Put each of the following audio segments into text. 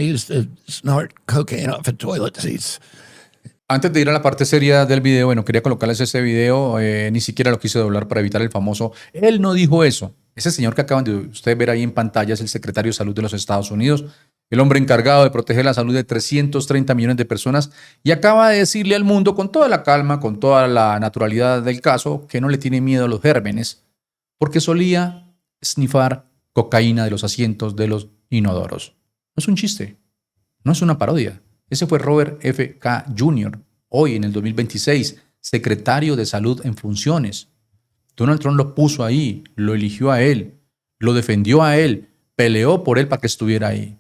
I used to snort cocaine off of toilet seats. Antes de ir a la parte seria del video, bueno, quería colocarles ese video, ni siquiera lo quise doblar para evitar el famoso. Él no dijo eso. Ese señor que acaban de ustedes ver ahí en pantalla es el secretario de Salud de los Estados Unidos, el hombre encargado de proteger la salud de 330 millones de personas, y acaba de decirle al mundo con toda la calma, con toda la naturalidad del caso, que no le tiene miedo a los gérmenes, porque solía snifar cocaína de los asientos de los inodoros. No es un chiste, no es una parodia. Ese fue Robert F. K. Jr., hoy en el 2026, secretario de Salud en funciones. Donald Trump lo puso ahí, lo eligió a él, lo defendió a él, peleó por él para que estuviera ahí.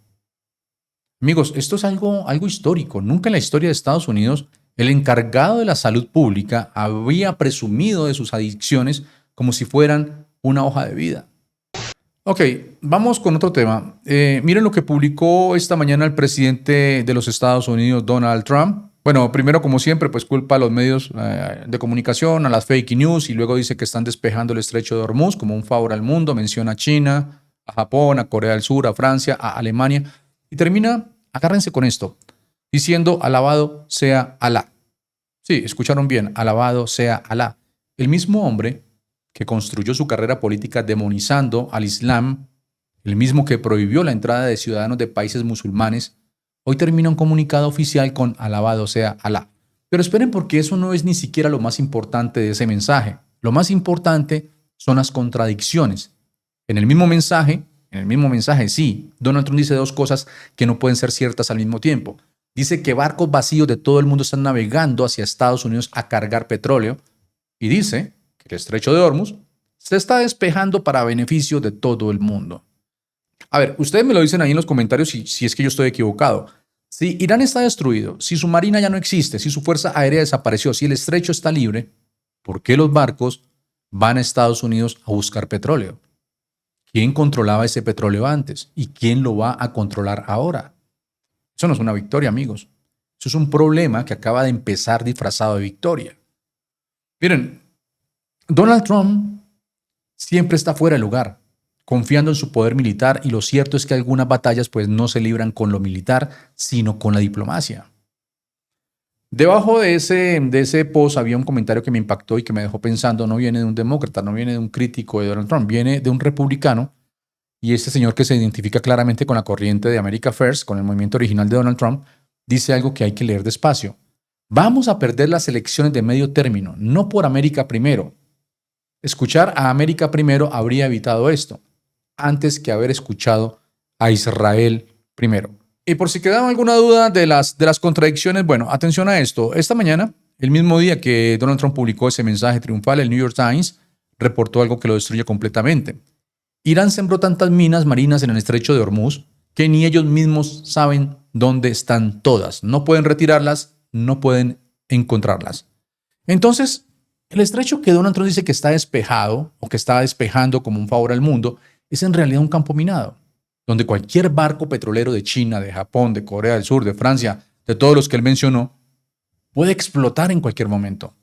Amigos, esto es algo histórico. Nunca en la historia de Estados Unidos el encargado de la salud pública había presumido de sus adicciones como si fueran una hoja de vida. Ok, vamos con otro tema. Miren lo que publicó esta mañana el presidente de los Estados Unidos, Donald Trump. Bueno, primero, como siempre, pues culpa a los medios de comunicación, a las fake news, y luego dice que están despejando el estrecho de Hormuz como un favor al mundo. Menciona a China, a Japón, a Corea del Sur, a Francia, a Alemania. Y termina, agárrense con esto, diciendo: alabado sea Alá. Sí, escucharon bien, alabado sea Alá. El mismo hombre que construyó su carrera política demonizando al Islam, el mismo que prohibió la entrada de ciudadanos de países musulmanes, hoy termina un comunicado oficial con alabado sea Alá. Pero esperen, porque eso no es ni siquiera lo más importante de ese mensaje. Lo más importante son las contradicciones. En el mismo mensaje, sí, Donald Trump dice dos cosas que no pueden ser ciertas al mismo tiempo. Dice que barcos vacíos de todo el mundo están navegando hacia Estados Unidos a cargar petróleo, y dice que el estrecho de Hormuz se está despejando para beneficio de todo el mundo. A ver, ustedes me lo dicen ahí en los comentarios si es que yo estoy equivocado. Si Irán está destruido, si su marina ya no existe, si su fuerza aérea desapareció, si el estrecho está libre, ¿por qué los barcos van a Estados Unidos a buscar petróleo? ¿Quién controlaba ese petróleo antes? ¿Y quién lo va a controlar ahora? Eso no es una victoria, amigos. Eso es un problema que acaba de empezar disfrazado de victoria. Miren, Donald Trump siempre está fuera de lugar, confiando en su poder militar, y lo cierto es que algunas batallas pues no se libran con lo militar, sino con la diplomacia. Debajo de ese post había un comentario que me impactó y que me dejó pensando. No viene de un demócrata, no viene de un crítico de Donald Trump, viene de un republicano, y este señor, que se identifica claramente con la corriente de America First, con el movimiento original de Donald Trump, dice algo que hay que leer despacio. Vamos a perder las elecciones de medio término, no por América primero. Escuchar a América primero habría evitado esto, antes que haber escuchado a Israel primero. Y por si quedaba alguna duda de las contradicciones, bueno, atención a esto. Esta mañana, el mismo día que Donald Trump publicó ese mensaje triunfal, el New York Times reportó algo que lo destruye completamente. Irán sembró tantas minas marinas en el estrecho de Hormuz que ni ellos mismos saben dónde están todas. No pueden retirarlas, no pueden encontrarlas. Entonces, el estrecho que Donald Trump dice que está despejado, o que está despejando como un favor al mundo, es en realidad un campo minado, donde cualquier barco petrolero de China, de Japón, de Corea del Sur, de Francia, de todos los que él mencionó, puede explotar en cualquier momento.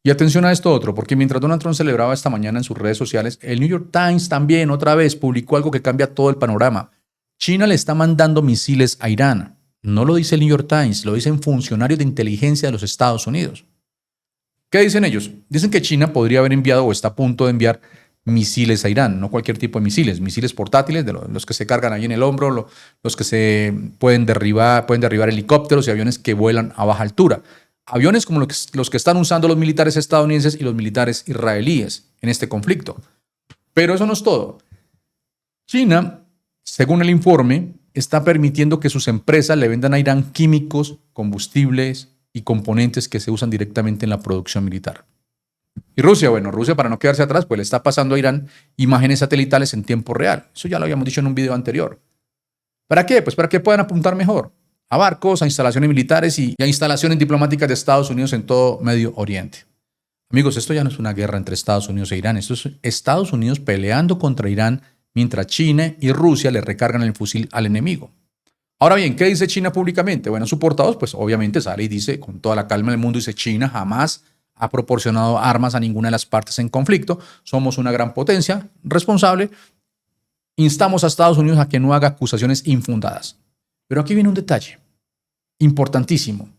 Y atención a esto otro, porque mientras Donald Trump celebraba esta mañana en sus redes sociales, el New York Times también otra vez publicó algo que cambia todo el panorama. China le está mandando misiles a Irán. No lo dice el New York Times, lo dicen funcionarios de inteligencia de los Estados Unidos. ¿Qué dicen ellos? Dicen que China podría haber enviado o está a punto de enviar misiles a Irán, no cualquier tipo de misiles portátiles, de los que se cargan ahí en el hombro, los que se pueden derribar helicópteros y aviones que vuelan a baja altura. Aviones como los que están usando los militares estadounidenses y los militares israelíes en este conflicto. Pero eso no es todo. China, según el informe, está permitiendo que sus empresas le vendan a Irán químicos, combustibles y componentes que se usan directamente en la producción militar. Y Rusia, para no quedarse atrás, pues le está pasando a Irán imágenes satelitales en tiempo real. Eso ya lo habíamos dicho en un video anterior. ¿Para qué? Pues para que puedan apuntar mejor a barcos, a instalaciones militares y a instalaciones diplomáticas de Estados Unidos en todo Medio Oriente. Amigos, esto ya no es una guerra entre Estados Unidos e Irán. Esto es Estados Unidos peleando contra Irán, mientras China y Rusia le recargan el fusil al enemigo. Ahora bien, ¿qué dice China públicamente? Bueno, su portavoz, pues obviamente sale y dice con toda la calma del mundo, dice: China jamás ha proporcionado armas a ninguna de las partes en conflicto. Somos una gran potencia responsable. Instamos a Estados Unidos a que no haga acusaciones infundadas. Pero aquí viene un detalle importantísimo.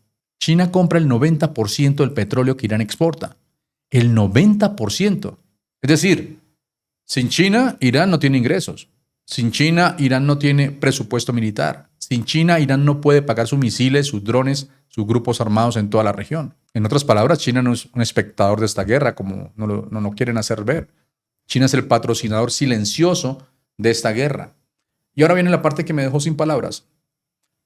China compra el 90% del petróleo que Irán exporta. El 90%. Es decir, sin China, Irán no tiene ingresos. Sin China, Irán no tiene presupuesto militar. Sin China, Irán no puede pagar sus misiles, sus drones, sus grupos armados en toda la región. En otras palabras, China no es un espectador de esta guerra, como no lo quieren hacer ver. China es el patrocinador silencioso de esta guerra. Y ahora viene la parte que me dejó sin palabras.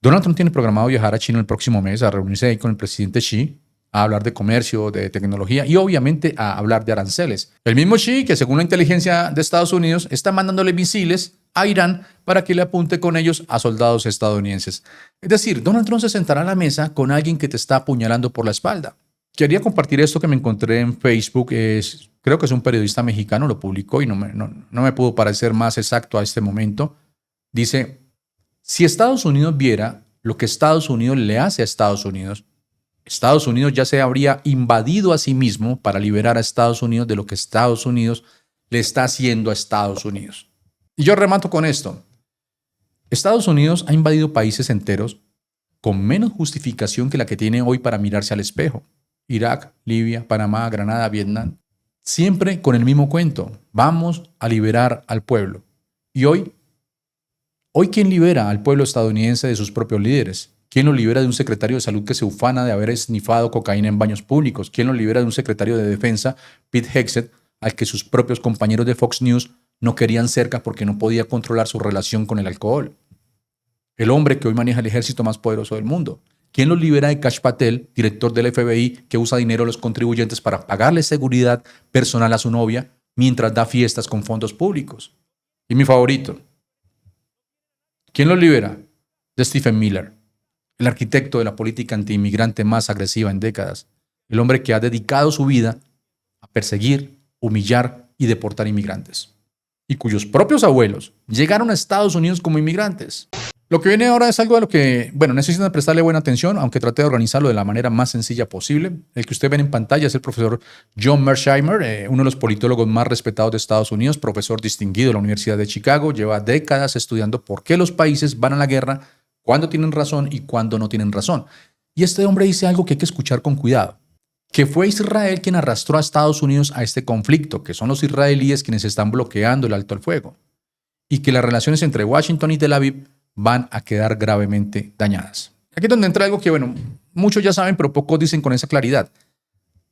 Donald Trump tiene programado viajar a China el próximo mes a reunirse ahí con el presidente Xi, a hablar de comercio, de tecnología y obviamente a hablar de aranceles. El mismo Xi que según la inteligencia de Estados Unidos está mandándole misiles a Irán para que le apunte con ellos a soldados estadounidenses. Es decir, Donald Trump se sentará a la mesa con alguien que te está apuñalando por la espalda. Quería compartir esto que me encontré en Facebook. Creo que es un periodista mexicano, lo publicó y no me pudo parecer más exacto a este momento. Dice, si Estados Unidos viera lo que Estados Unidos le hace a Estados Unidos ya se habría invadido a sí mismo para liberar a Estados Unidos de lo que Estados Unidos le está haciendo a Estados Unidos. Y yo remato con esto. Estados Unidos ha invadido países enteros con menos justificación que la que tiene hoy para mirarse al espejo. Irak, Libia, Panamá, Granada, Vietnam. Siempre con el mismo cuento. Vamos a liberar al pueblo. Y hoy, ¿quién libera al pueblo estadounidense de sus propios líderes? ¿Quién lo libera de un secretario de salud que se ufana de haber esnifado cocaína en baños públicos? ¿Quién lo libera de un secretario de defensa, Pete Hegseth, al que sus propios compañeros de Fox News no querían cerca porque no podía controlar su relación con el alcohol? El hombre que hoy maneja el ejército más poderoso del mundo. ¿Quién lo libera de Kash Patel, director del FBI, que usa dinero de los contribuyentes para pagarle seguridad personal a su novia mientras da fiestas con fondos públicos? Y mi favorito. ¿Quién lo libera? De Stephen Miller, el arquitecto de la política antiinmigrante más agresiva en décadas, el hombre que ha dedicado su vida a perseguir, humillar y deportar inmigrantes, y cuyos propios abuelos llegaron a Estados Unidos como inmigrantes. Lo que viene ahora es algo a lo que, necesitan prestarle buena atención, aunque traté de organizarlo de la manera más sencilla posible. El que usted ven en pantalla es el profesor John Mearsheimer, uno de los politólogos más respetados de Estados Unidos, profesor distinguido de la Universidad de Chicago, lleva décadas estudiando por qué los países van a la guerra, cuándo tienen razón y cuándo no tienen razón. Y este hombre dice algo que hay que escuchar con cuidado, que fue Israel quien arrastró a Estados Unidos a este conflicto, que son los israelíes quienes están bloqueando el alto al fuego, y que las relaciones entre Washington y Tel Aviv van a quedar gravemente dañadas. Aquí es donde entra algo que, muchos ya saben, pero pocos dicen con esa claridad.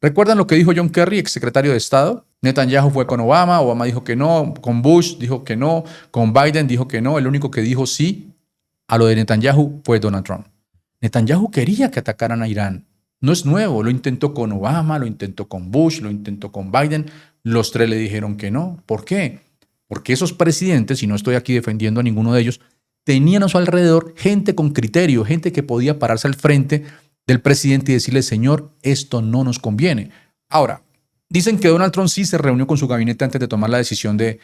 ¿Recuerdan lo que dijo John Kerry, exsecretario de Estado? Netanyahu fue con Obama, Obama dijo que no, con Bush dijo que no, con Biden dijo que no, el único que dijo sí a lo de Netanyahu fue Donald Trump. Netanyahu quería que atacaran a Irán. No es nuevo, lo intentó con Obama, lo intentó con Bush, lo intentó con Biden, los tres le dijeron que no. ¿Por qué? Porque esos presidentes, y no estoy aquí defendiendo a ninguno de ellos, tenían a su alrededor gente con criterio, gente que podía pararse al frente del presidente y decirle, señor, esto no nos conviene. Ahora, dicen que Donald Trump sí se reunió con su gabinete antes de tomar la decisión de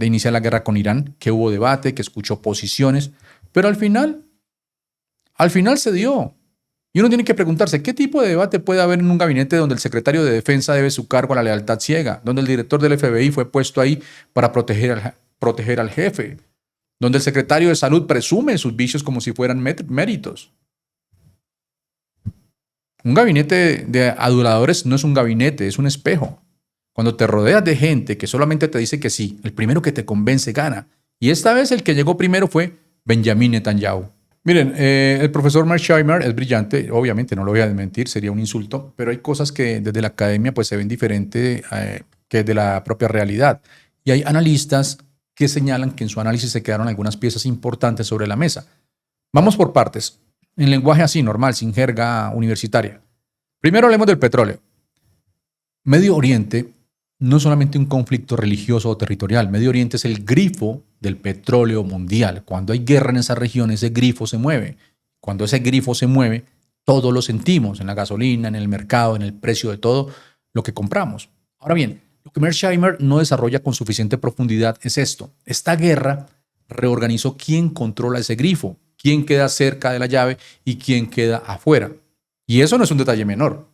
iniciar la guerra con Irán, que hubo debate, que escuchó posiciones, pero al final se dio. Y uno tiene que preguntarse, ¿qué tipo de debate puede haber en un gabinete donde el secretario de Defensa debe su cargo a la lealtad ciega, donde el director del FBI fue puesto ahí para proteger al jefe, donde el secretario de Salud presume sus vicios como si fueran méritos? Un gabinete de aduladores no es un gabinete, es un espejo. Cuando te rodeas de gente que solamente te dice que sí, el primero que te convence gana. Y esta vez el que llegó primero fue Benjamin Netanyahu. Miren, el profesor Mearsheimer es brillante, obviamente no lo voy a desmentir, sería un insulto, pero hay cosas que desde la academia pues se ven diferente que de la propia realidad. Y hay analistas que señalan que en su análisis se quedaron algunas piezas importantes sobre la mesa. Vamos por partes, en lenguaje así normal, sin jerga universitaria. Primero hablemos del petróleo. Medio Oriente no es solamente un conflicto religioso o territorial. Medio Oriente es el grifo del petróleo mundial. Cuando hay guerra en esa región, ese grifo se mueve. Cuando ese grifo se mueve, todo lo sentimos, en la gasolina, en el mercado, en el precio de todo lo que compramos. Ahora bien, lo que Mearsheimer no desarrolla con suficiente profundidad es esto. Esta guerra reorganizó quién controla ese grifo, quién queda cerca de la llave y quién queda afuera. Y eso no es un detalle menor.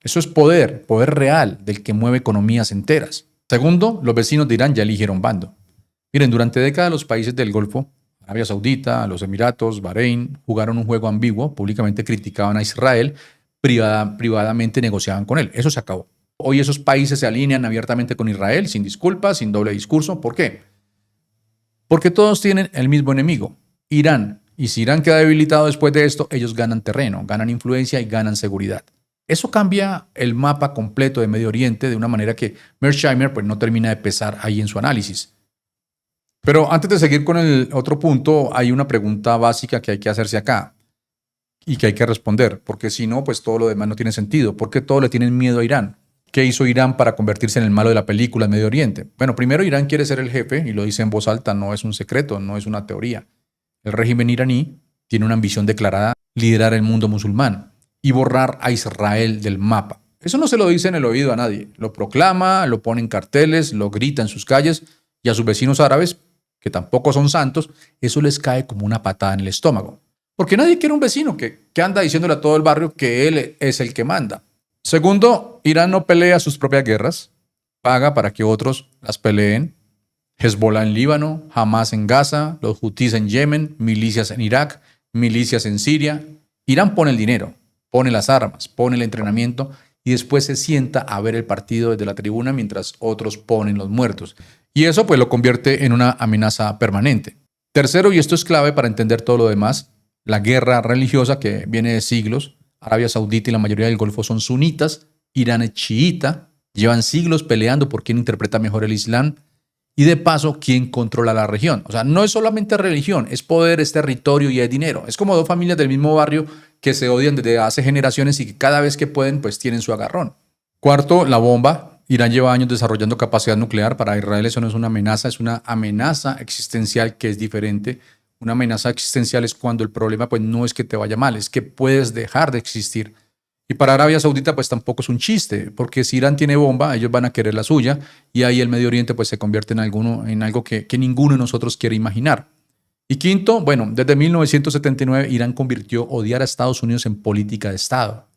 Eso es poder real del que mueve economías enteras. Segundo, los vecinos de Irán ya eligieron bando. Miren, durante décadas los países del Golfo Arabia Saudita, los Emiratos, Bahrein, jugaron un juego ambiguo, públicamente criticaban a Israel, privadamente negociaban con él. Eso se acabó. Hoy esos países se alinean abiertamente con Israel, sin disculpas, sin doble discurso. ¿Por qué? Porque todos tienen el mismo enemigo, Irán. Y si Irán queda debilitado después de esto, ellos ganan terreno, ganan influencia y ganan seguridad. Eso cambia el mapa completo de Medio Oriente de una manera que Mearsheimer pues, no termina de pesar ahí en su análisis. Pero antes de seguir con el otro punto, hay una pregunta básica que hay que hacerse acá y que hay que responder, porque si no, pues todo lo demás no tiene sentido. ¿Por qué todos le tienen miedo a Irán? ¿Qué hizo Irán para convertirse en el malo de la película en Medio Oriente? Bueno, primero Irán quiere ser el jefe y lo dice en voz alta, no es un secreto, no es una teoría. El régimen iraní tiene una ambición declarada, liderar el mundo musulmán y borrar a Israel del mapa. Eso no se lo dice en el oído a nadie, lo proclama, lo pone en carteles, lo grita en sus calles y a sus vecinos árabes, que tampoco son santos, eso les cae como una patada en el estómago. Porque nadie quiere un vecino que anda diciéndole a todo el barrio que él es el que manda. Segundo, Irán no pelea sus propias guerras, paga para que otros las peleen. Hezbollah en Líbano, Hamas en Gaza, los Hutis en Yemen, milicias en Irak, milicias en Siria. Irán pone el dinero, pone las armas, pone el entrenamiento y después se sienta a ver el partido desde la tribuna mientras otros ponen los muertos. Y eso pues lo convierte en una amenaza permanente. Tercero, y esto es clave para entender todo lo demás, la guerra religiosa que viene de siglos. Arabia Saudita y la mayoría del Golfo son sunitas, Irán es chiita, llevan siglos peleando por quién interpreta mejor el Islam y de paso quién controla la región. O sea, no es solamente religión, es poder, es territorio y es dinero. Es como dos familias del mismo barrio que se odian desde hace generaciones y que cada vez que pueden pues tienen su agarrón. Cuarto, la bomba. Irán lleva años desarrollando capacidad nuclear. Para Israel eso no es una amenaza, es una amenaza existencial que es diferente. Una amenaza existencial es cuando el problema pues no es que te vaya mal, es que puedes dejar de existir. Y para Arabia Saudita pues tampoco es un chiste, porque si Irán tiene bomba, ellos van a querer la suya y ahí el Medio Oriente pues se convierte en algo que ninguno de nosotros quiere imaginar. Y quinto, bueno, desde 1979 Irán convirtió odiar a Estados Unidos en política de Estado.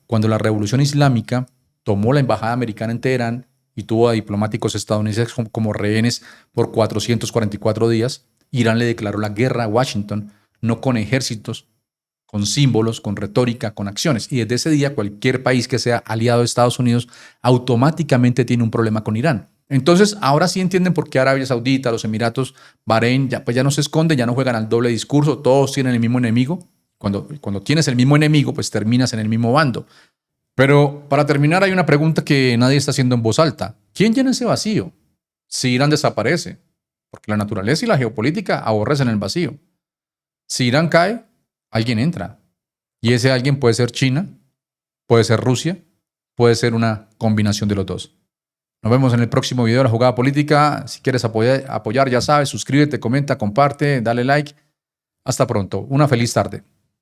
Cuando la Revolución Islámica tomó la embajada americana en Teherán y tuvo a diplomáticos estadounidenses como rehenes por 444 días, Irán le declaró la guerra a Washington, no con ejércitos, con símbolos, con retórica, con acciones. Y desde ese día cualquier país que sea aliado de Estados Unidos automáticamente tiene un problema con Irán. Entonces ahora sí entienden por qué Arabia Saudita, los Emiratos, Bahrein, pues ya no se esconden, ya no juegan al doble discurso, todos tienen el mismo enemigo. Cuando tienes el mismo enemigo, pues terminas en el mismo bando. Pero para terminar hay una pregunta que nadie está haciendo en voz alta. ¿Quién llena ese vacío? Si Irán desaparece, porque la naturaleza y la geopolítica aborrecen el vacío. Si Irán cae, alguien entra. Y ese alguien puede ser China, puede ser Rusia, puede ser una combinación de los dos. Nos vemos en el próximo video de La Jugada Política. Si quieres apoyar, ya sabes, suscríbete, comenta, comparte, dale like. Hasta pronto. Una feliz tarde.